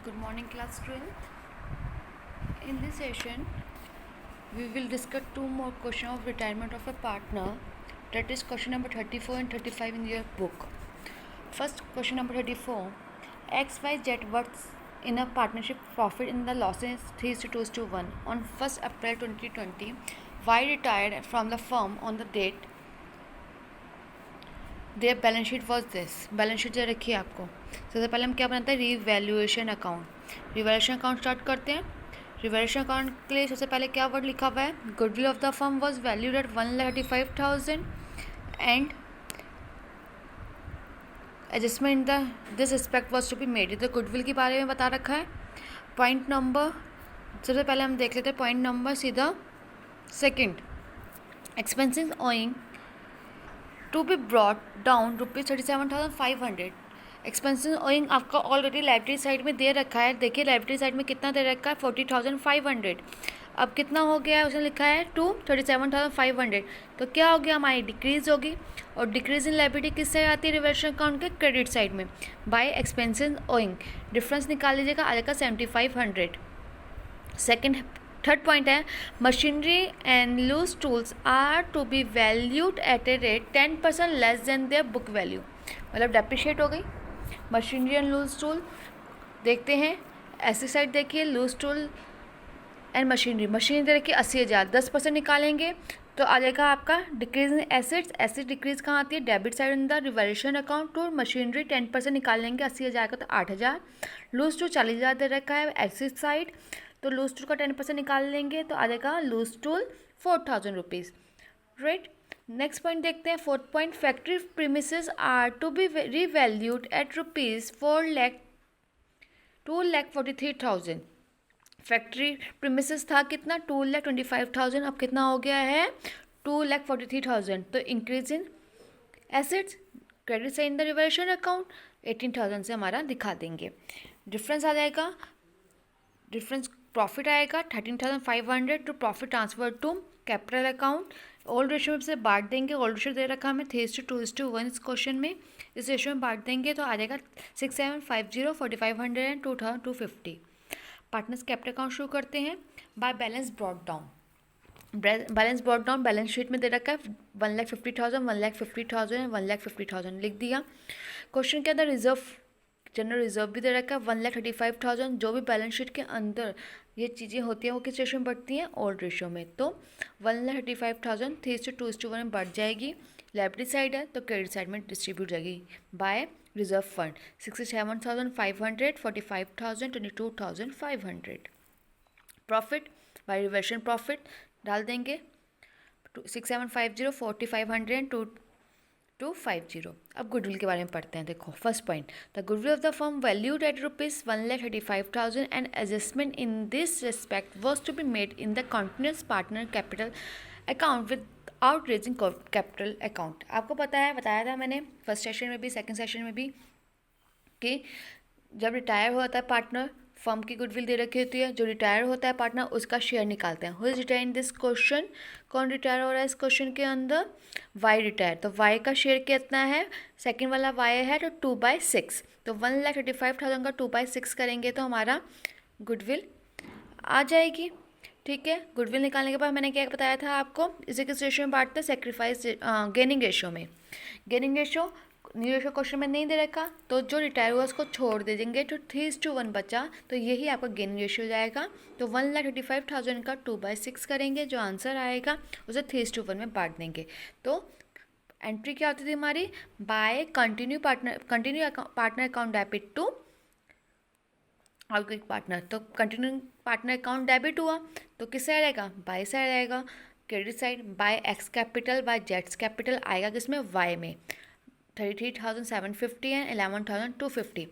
Good morning, class strength. In this session, we will discuss two more questions of retirement of a partner. That is question number 34 and 35 in your book. First question number 34. XYZ works in a partnership profit in the losses 3:2:1. On 1st April 2020, Y retired from the firm on the date. Their balance sheet was this. Balance sheet जो रखी है आपको. सबसे पहले हम क्या बनाते हैं, revaluation account. Revaluation account start करते हैं. रिवैल्यूएशन अकाउंट के लिए सबसे पहले क्या वर्ड लिखा हुआ है, goodwill of the firm was valued at 1,35,000 and adjustment the this respect was to be made. तो गुडविल के बारे में बता रखा है. पॉइंट नंबर सबसे पहले हम देख लेते हैं पॉइंट नंबर सीधा second. Expenses owing to be brought down ₹37,500. Expenses owing आपका ऑलरेडी लाइब्रेरी साइड में दे रखा है. देखिए लाइब्रेरी साइड में कितना दे रखा है, 40,500. अब कितना हो गया है, उसने लिखा है टू 37,500. तो क्या हो गया, हमारी डिक्रीज़ होगी. और डिक्रीज़ इन लाइबिलिटी किससे आती है, रिवर्शन अकाउंट के क्रेडिट साइड में बाय एक्सपेंसिस ओइंग. डिफरेंस निकाल लीजिएगा, आ जाएगा 7,500. सेकेंड थर्ड पॉइंट है, machinery and loose tools are to be valued at a rate 10% less than their book value. मतलब डेप्रिशिएट हो गई मशीनरी एंड लूज टूल. देखते हैं ऐसी साइड, देखिए loose tool and machinery. Machinery दे रखी 80,000, 10% निकालेंगे तो आ जाएगा आपका decrease in assets. Asset decrease कहाँ आती है, debit side in the revaluation account. To machinery 10% निकालेंगे, 80,000 का तो 8,000. लूज टूल 40,000 दे रखा है एसेट साइड, तो लूज टूल का 10% निकाल लेंगे तो आ जाएगा loose tool 4,000 rupees. Right. Next point देखते हैं, fourth point, factory premises are to be revalued at ₹2,43,000. Factory premises था कितना, 2,25,000. अब कितना हो गया है, 2,43,000. तो इंक्रीज इन एसेट्स क्रेडिट से इन द रिवैल्यूएशन अकाउंट 18,000 से हमारा दिखा देंगे. डिफरेंस आ जाएगा, डिफरेंस प्रॉफिट आएगा 13,500 to profit transfer to capital account. Old ratio से बांट देंगे. ओल्ड रेशियो दे रखा हमें 3:2:1 इस क्वेश्चन में. इस रेशियो में बांट देंगे तो आ जाएगा 6,750, 4,500 एंड 2,250. पार्टनर्स कैपिटल अकाउंट शुरू करते हैं by balance brought down. Balance brought down balance sheet में दे रखा है 1,50,000, 1,50,000 एंड 1,50,000 लिख दिया. क्वेश्चन के अंदर रिजर्व, जनरल रिजर्व भी दे रखा है 1,35,000. जो भी बैलेंस शीट के अंदर ये चीज़ें होती हैं वो किस रेशियो में बढ़ती हैं, ओल्ड रेशियो में. तो 1,35,000 3:2:1 में बढ़ जाएगी. लाइबिलिटी साइड है तो क्रेडिट साइड में डिस्ट्रीब्यूट जाएगी by reserve fund. 67,500, 45,000, 22,500. Profit by reversion profit डाल देंगे 6,750, 4,500 एंड 2,250. अब गुडविल के बारे में पढ़ते हैं. देखो first point, the goodwill of the firm valued at ₹1,35,000 and adjustment in this respect was to be made in the continuous partner capital account without raising capital account. आपको पता है, बताया था मैंने फर्स्ट सेशन में भी सेकंड सेशन में भी कि जब रिटायर होता है पार्टनर, फर्म की गुडविल दे रखी होती है. जो रिटायर होता है पार्टनर उसका शेयर निकालते हैं. Who is retire in this question, कौन रिटायर हो रहा है इस क्वेश्चन के अंदर, वाई रिटायर. तो वाई का शेयर कितना है, सेकंड वाला वाई है तो 2/6. तो 1,35,000 का 2/6 करेंगे तो हमारा गुडविल आ जाएगी. ठीक है. गुडविल निकालने के बाद मैंने क्या बताया था आपको, इसे किस रेशियो में बांटते हैं, सेक्रीफाइस गेनिंग रेशियो में. Gaining ratio new ratio question में नहीं दे रखा, तो जो रिटायर हुआ उसको छोड़ दे देंगे तो 3:1 बचा, तो यही आपका गेनिंग रेशियो जाएगा. तो 1,35,000 का 2/6 करेंगे, जो आंसर आएगा उसे 3:1 में बांट देंगे. तो एंट्री क्या होती थी हमारी, by continue partner account debit to outgoing partner. तो कंटिन्यू पार्टनर अकाउंट डेबिट हुआ तो किस साइड आएगा, बाय साइड आएगा. Credit side by X capital by जेड्स कैपिटल आएगा किसमें, वाई में. 33,750 एंड 11,250.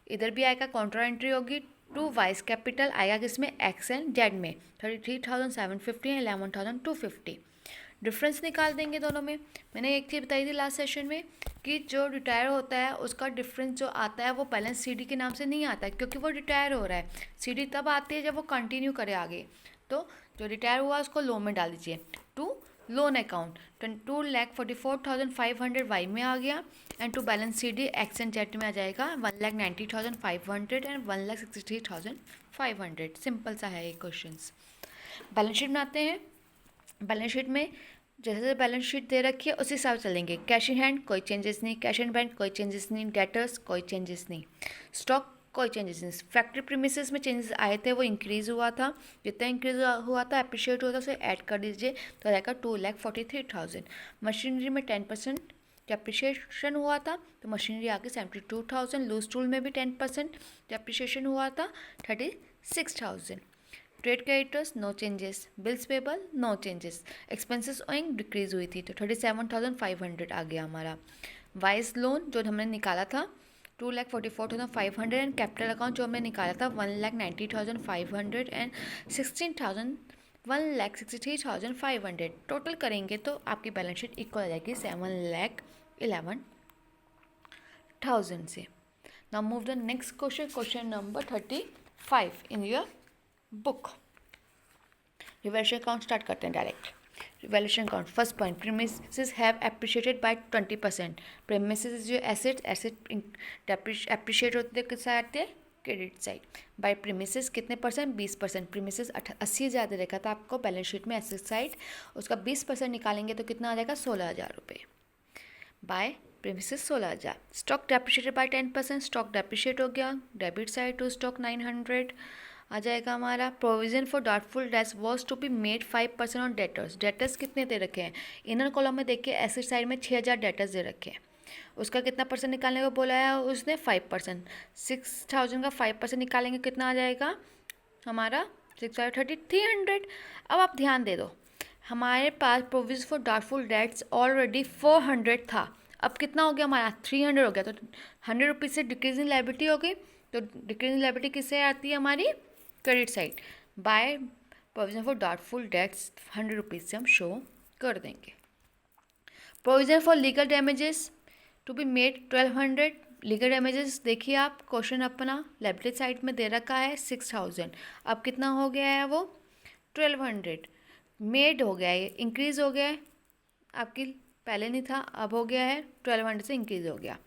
इधर भी आएगा, काउंटर एंट्री होगी टू वाइस कैपिटल आएगा किसमें, एक्स एंड जेड में. 33,750 एंड 11,250. डिफरेंस निकाल देंगे दोनों में. मैंने एक चीज़ बताई थी लास्ट सेशन में कि जो रिटायर होता है उसका डिफरेंस जो आता है वो बैलेंस सीडी के नाम से नहीं आता है, क्योंकि वो रिटायर हो रहा है. सीडी तब आती है जब वो कंटिन्यू करे आगे. तो जो रिटायर हुआ उसको लो में डाल दीजिए. टू लोन अकाउंट 2,44,500 वाई में आ गया and to balance C D X and Z में आ जाएगा 1,90,500 एंड 1,63,500। सिंपल सा है ये क्वेश्चन। बैलेंस शीट बनाते हैं। बैलेंस शीट में जैसे बैलेंस शीट दे रखी है उसी हिसाब से चलेंगे। कैश इन हैंड कोई चेंजेस नहीं, कैश इन बैंक कोई चेंजेस नहीं, डेटर्स कोई चेंजेस नहीं, स्टॉक कोई चेंजेस नहीं। फैक्ट्री प्रीमिसेस में चेंजेस आए थे, वो इंक्रीज़ हुआ था, जितना इंक्रीज हुआ था अप्रिशिएट हुआ था उसे ऐड कर दीजिए तो रहेगा 2,43,000। मशीनरी में 10% डेप्रिशिएशन हुआ था तो मशीनरी आ गई 72,000। लूज टूल में भी 10% डेप्रिशिएशन हुआ था 36,000। Trade creditors no changes, bills payable no changes, expenses owing decrease हुई थी तो 37,500 आ गया हमारा। वाइज लोन जो हमने निकाला था 2,44,500 एंड कैपिटल अकाउंट जो हमने निकाला था 1,90,500 एंड 1,63,500। टोटल करेंगे तो आपकी बैलेंस शीट इक्वल आ जाएगी 7,11,000 से। Now move the next question, question number 35 in your book. Revaluation account start करते हैं direct. Revaluation account first point, premises have appreciated by 20%। Premises जो एसेट एप्रिशिएट होते किस साइड आते हैं, क्रेडिट साइड। बाय प्रीमिसेस कितने परसेंट, 20%। प्रीमिसेस 80,000 दे रखा था आपको बैलेंस शीट में एसेट साइड, उसका 20% निकालेंगे तो कितना आ जाएगा 16,000 रुपये। By premises 16,000। Stock depreciated by 10%, stock depreciate हो गया, डेबिट साइड टू स्टॉक 900 आ जाएगा हमारा। Provision for doubtful debts was to be made 5% on debtors. Debtors कितने दे रखे हैं, इनर कॉलम में देखिए एसेट साइड में 6,000 डेटर्स दे रखे हैं, उसका कितना परसेंट निकालने को बोला है उसने 5%। 6,000 का 5% निकालेंगे कितना आ जाएगा हमारा 6,30,300। अब आप ध्यान दे दो, हमारे पास provision for doubtful debts already 400 था, अब कितना हो गया हमारा 300 हो गया, तो 100 रुपीज़ से डिक्रीजिंग लायबिलिटी हो गई। तो डिक्रीजिंग लायबिलिटी किससे आती है हमारी, credit side. By provision for doubtful debts 100 rupees से हम शो कर देंगे। Provision for legal damages to be made 1,200। Legal damages देखिए आप, क्वेश्चन अपना लायबिलिटी साइड में दे रखा है 6,000, अब कितना हो गया है वो 1,200 मेड हो गया है, इंक्रीज़ हो गया है, आपकी पहले नहीं था अब हो गया है 1,200 से इंक्रीज़ हो गया,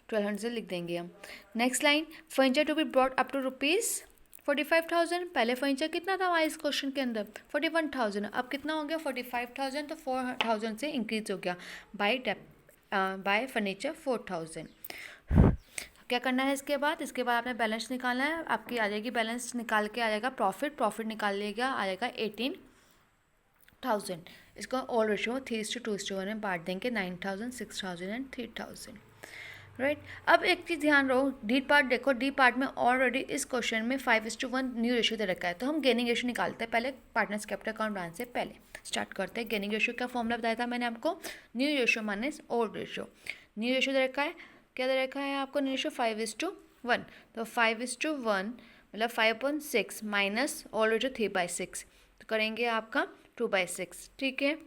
1,200 से लिख देंगे हम। Next line, furniture to be brought up to rupees 45,000। पहले फर्नीचर कितना था हमारे इस क्वेश्चन के अंदर 41,000, अब कितना हो गया 45,000, तो 4,000 से इंक्रीज हो गया। Bye furniture 4,000। क्या करना है इसके बाद आपने बैलेंस निकालना है, आपकी आ जाएगी बैलेंस निकाल के आ जाएगा प्रॉफिट निकाल लेगा आ जाएगा 18,000। इसको ऑल रेशियो 3:2:1 में बांट देंगे 9,000, 6,000 एंड 3,000। राइट। अब एक चीज़ ध्यान रहो, डी पार्ट देखो, डी पार्ट में ऑलरेडी इस क्वेश्चन में 5:1 न्यू रेशियो दे रखा है, तो हम गेनिंग रेशियो निकालते हैं पहले पार्टनर्स कैपिटल अकाउंट बनाने से पहले। स्टार्ट करते हैं। गेनिंग रेशियो का फॉर्मूला बताया था मैंने आपको, new ratio minus old ratio. New ratio दे रखा है, क्या दे रखा है आपको न्यू रेशियो 5:1, तो 5:1 मतलब 5.6 माइनस ओल्ड रेशियो 3/6, तो करेंगे आपका 2/6। ठीक है,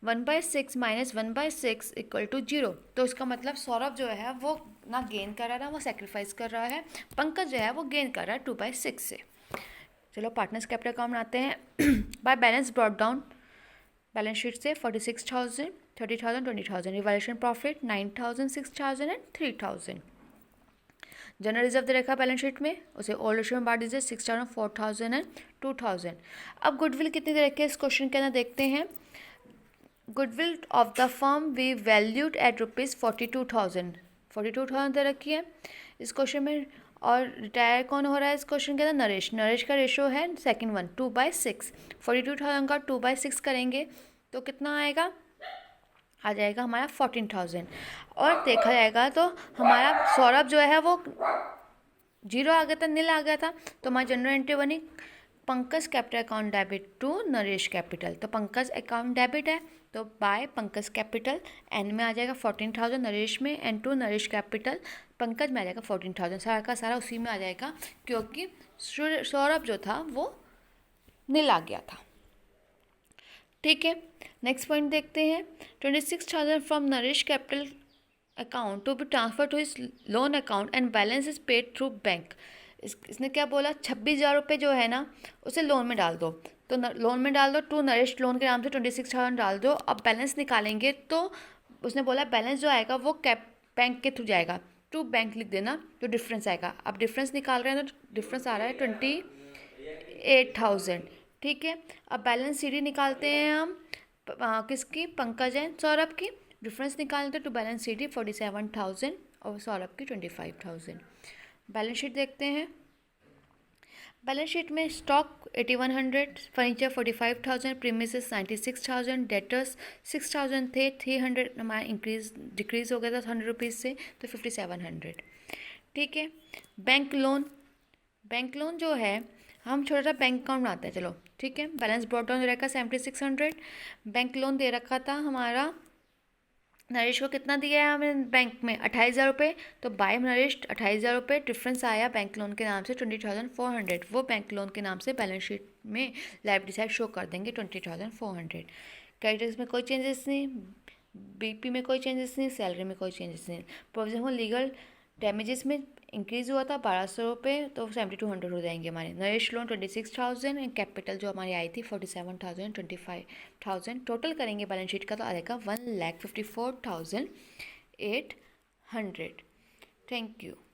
1/6 माइनस 1/6 इक्वल टू 0, तो इसका मतलब सौरभ जो है वो ना गेन कर रहा है ना वो सेक्रीफाइस कर रहा है, पंकज जो है वो गेन कर रहा है 2/6 से। चलो पार्टनर्स कैपिटल अकाउंट बनाते हैं। By balance brought down balance sheet से 46,000, 30,000, 20,000। Revaluation profit 9,000, 6,000 and 3,000। General reserve दे रखा बैलेंस शीट में, उसे ओल्ड रेशियो में बांट दीजिए 6,000, 4,000 एंड 2,000। अब गुडविल कितनी दे रखी है इस क्वेश्चन के अंदर देखते हैं। Goodwill of the firm we valued at ₹42,000, 42,000 दे रखी है इस क्वेश्चन में। और रिटायर कौन हो रहा है इस क्वेश्चन के अंदर, नरेश। नरेश का रेशो है सेकंड वन 2/6, 42,000 का 2/6 करेंगे तो कितना आएगा, आ जाएगा हमारा 14,000। और देखा जाएगा तो हमारा सौरभ जो है वो 0 आ गया था, नील आ गया था, तो हमारी जनरल एंट्री बनी Pankaj capital account debit to Naresh capital, तो पंकज अकाउंट डेबिट है तो बाय पंकज कैपिटल, एन में आ जाएगा 14,000 नरेश में, N to Naresh capital Pankaj में आ जाएगा 14,000, सारा का सारा उसी में आ जाएगा क्योंकि सौरभ जो था वो नील आ गया था। ठीक है, नेक्स्ट पॉइंट देखते हैं। 26,000 from Naresh capital account to be transfer to his loan account and balance is paid through bank. इसने क्या बोला, 26,000 रुपये जो है ना उसे लोन में डाल दो, तो लोन में डाल दो, टू नरिश्ड लोन के नाम से 26,000 डाल दो। अब बैलेंस निकालेंगे तो उसने बोला बैलेंस जो आएगा वो कैप बैंक के थ्रू जाएगा, टू बैंक लिख देना, जो डिफरेंस आएगा। अब डिफरेंस निकाल रहे हैं तो डिफरेंस आ रहा है 28,000। ठीक है, अब बैलेंस सीडी निकालते हैं हम किसकी, पंकज एंड सौरभ की। डिफरेंस निकालते हैं टू बैलेंस सीडी 47,000 और सौरभ की 25,000। बैलेंस शीट देखते हैं। बैलेंस शीट में स्टॉक 8100, फर्नीचर 45,000, प्रीमिसेस 96,000, डेटर्स 6,000 थे, 300 हमारा इंक्रीज डिक्रीज हो गया था 100 रुपीज़ से, तो 5700। ठीक है, बैंक लोन जो है हम छोटा सा बैंक अकाउंट बनाते हैं, चलो ठीक है। बैलेंस ब्रॉट डाउन दे रखा 7600, बैंक लोन दे रखा था हमारा नरेश को, कितना दिया है हमें बैंक में 28,000 रुपये, तो बाय नरेश 28,000 रुपये। डिफरेंस आया बैंक लोन के नाम से 20,400, वो बैंक लोन के नाम से बैलेंस शीट में लायबिलिटी साइड शो कर देंगे 20,400। क्रेडिटर्स में कोई चेंजेस नहीं, बीपी में कोई चेंजेस नहीं, सैलरी में कोई चेंजेस नहीं। प्रोविजन फॉर लीगल डैमेजेस में इंक्रीज़ हुआ था 1,200 रुपये, तो 7,200 हो जाएंगे हमारे। नरेश लोन 26,000 एंड कैपिटल जो हमारी आई थी 47,000, 25,000 टोटल करेंगे बैलेंस शीट का तो आएगा 1,54,800। Thank you.